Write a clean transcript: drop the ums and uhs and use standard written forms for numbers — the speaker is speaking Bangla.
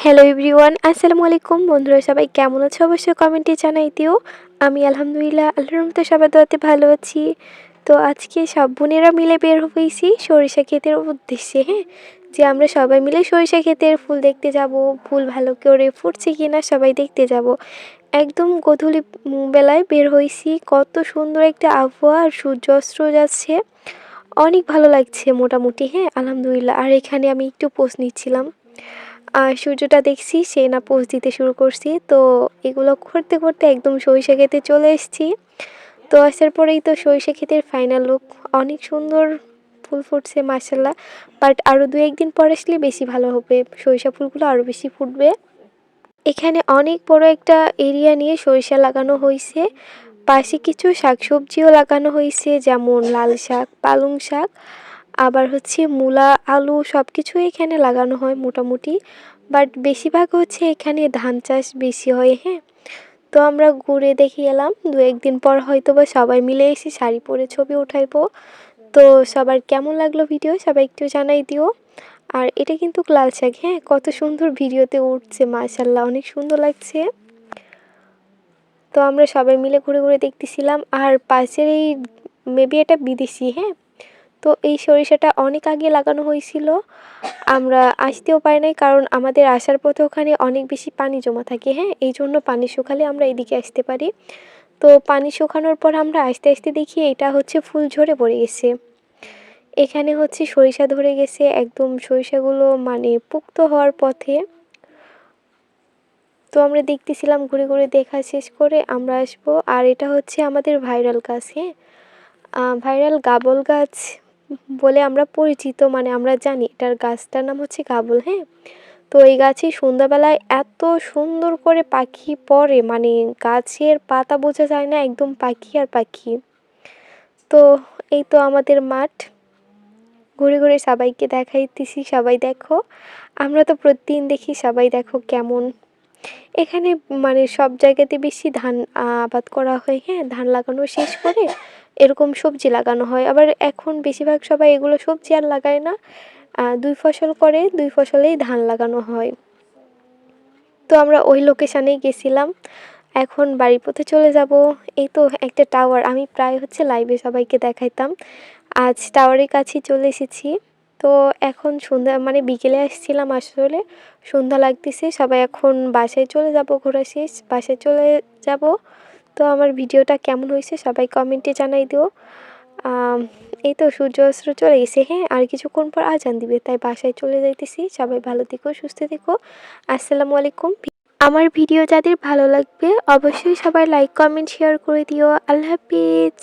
হ্যালো এভরিওয়ান, আসসালামু আলাইকুম। বন্ধুরা সবাই কেমন আছো অবশ্যই কমেন্টে জানাই দিও। আমি আলহামদুলিল্লাহ আল্লাহর রহমতে সবার দোয়াতে ভালো আছি। তো আজকে সব বোনেরা মিলে বের হয়েছি সরিষা ক্ষেতের উদ্দেশ্যে, হ্যাঁ, যে আমরা সবাই মিলে সরিষা ক্ষেতের ফুল দেখতে যাব। ফুল ভালো করে ফুটছে কিনা সবাই দেখতে যাব। একদম গোধূলি বেলায় বের হয়েছি, কত সুন্দর একটা আবহাওয়া আর সূর্য অস্ত যাচ্ছে, অনেক ভালো লাগছে মোটামুটি, হ্যাঁ আলহামদুলিল্লাহ। আর এখানে আমি একটু পোজ নিচ্ছিলাম, আর সূর্যটা দেখছি সে না পোজ দিতে শুরু করছি। তো এগুলো করতে করতে একদম সরিষা ক্ষেতে চলে এসেছি। তো আসার পরেই তো সরিষা ক্ষেতের ফাইনাল লুক, অনেক সুন্দর ফুল ফুটছে মাশাল্লাহ। বাট আরও দু একদিন পর আসলে বেশি ভালো হবে, সরিষা ফুলগুলো আরও বেশি ফুটবে। এখানে অনেক বড় একটা এরিয়া নিয়ে সরিষা লাগানো হয়েছে, পাশে কিছু শাকসবজিও লাগানো হয়েছে, যেমন লাল শাক, পালং শাক, আবার হচ্ছে মূলা, আলু সব কিছুই এখানে লাগানো হয় মোটামুটি। বাট বেশিরভাগ হচ্ছে এখানে ধান চাষ বেশি হয়, হ্যাঁ। তো আমরা ঘুরে দেখে এলাম, দু একদিন পর হয়তো বা সবাই মিলে এসে শাড়ি পরে ছবি উঠাইবো। তো সবার কেমন লাগলো ভিডিও সবাই একটু জানাই দিও। আর এটা কিন্তু লাল শাক, হ্যাঁ, কত সুন্দর ভিডিওতে উঠছে মাশাল্লাহ, অনেক সুন্দর লাগছে। তো আমরা সবাই মিলে ঘুরে ঘুরে দেখতেছিলাম। আর পাশের এই মেবি এটা বিদেশি, হ্যাঁ। তো এই সরিষাটা অনেক আগে লাগানো হয়েছিল, আমরা আসতেও পারি নাই, কারণ আমাদের আসার পথে ওখানে অনেক বেশি পানি জমা থাকে, হ্যাঁ, এই জন্য পানি শুকালে আমরা এদিকে আসতে পারি। তো পানি শুকানোর পর আমরা আস্তে আস্তে দেখি এটা হচ্ছে ফুল ঝরে পড়ে গেছে। এখানে হচ্ছে সরিষা ধরে গেছে, একদম সরিষাগুলো মানে পুক্ত হওয়ার পথে। তো আমরা দেখতেছিলাম, ঘুরে ঘুরে দেখা শেষ করে আমরা আসবো। আর এটা হচ্ছে আমাদের ভাইরাল গাছ, হ্যাঁ, ভাইরাল গাবল গাছ বলে আমরা পরিচিত, মানে আমরা জানি এটার গাছটার নাম হচ্ছে গাবল, হ্যাঁ। তো এই গাছে সন্ধ্যাবেলায় এত সুন্দর করে পাখি পড়ে, মানে গাছের পাতা বোঝা যায় না, একদম পাখি আর পাখি। তো এই তো আমাদের মাঠ, ঘুরে ঘুরে সবাইকে দেখাইতেছি, সবাই দেখো। আমরা তো প্রতিদিন দেখি, সবাই দেখো কেমন। এখানে মানে সব জায়গাতে বেশি ধান আবাদ করা হয়, হ্যাঁ, ধান লাগানো শেষ করে এরকম সবজি লাগানো হয়। আবার এখন বেশিরভাগ সবাই এগুলো সবজি আর লাগায় না, দুই ফসল করে, দুই ফসলেই ধান লাগানো হয়। তো আমরা ওই লোকেশানেই গেছিলাম, এখন বাড়ির পথে চলে যাব। এই তো একটা টাওয়ার, আমি প্রায় হচ্ছে লাইভে সবাইকে দেখাইতাম, আজ টাওয়ারের কাছেই চলে এসেছি। তো এখন সন্ধ্যা মানে বিকেলে আসছিলাম, আসলে সন্ধ্যা লাগতেছে, সবাই এখন বাসায় চলে যাব, ঘোরা শেষ বাসায় চলে যাব। তো আমার ভিডিওটা কেমন হয়েছে সবাই কমেন্টে জানাই দিও। এই তো সূর্য অস্ত চলে গেছে, হ্যাঁ, আর কিছুক্ষণ পর আজান দিবে, তাই বাসায় চলে যাইতেছি। সবাই ভালো থেকো, সুস্থ থেকো, আসসালামু আলাইকুম। আমার ভিডিও যাদের ভালো লাগবে অবশ্যই সবাই লাইক কমেন্ট শেয়ার করে দিও। আল্লাহ হাফিজ।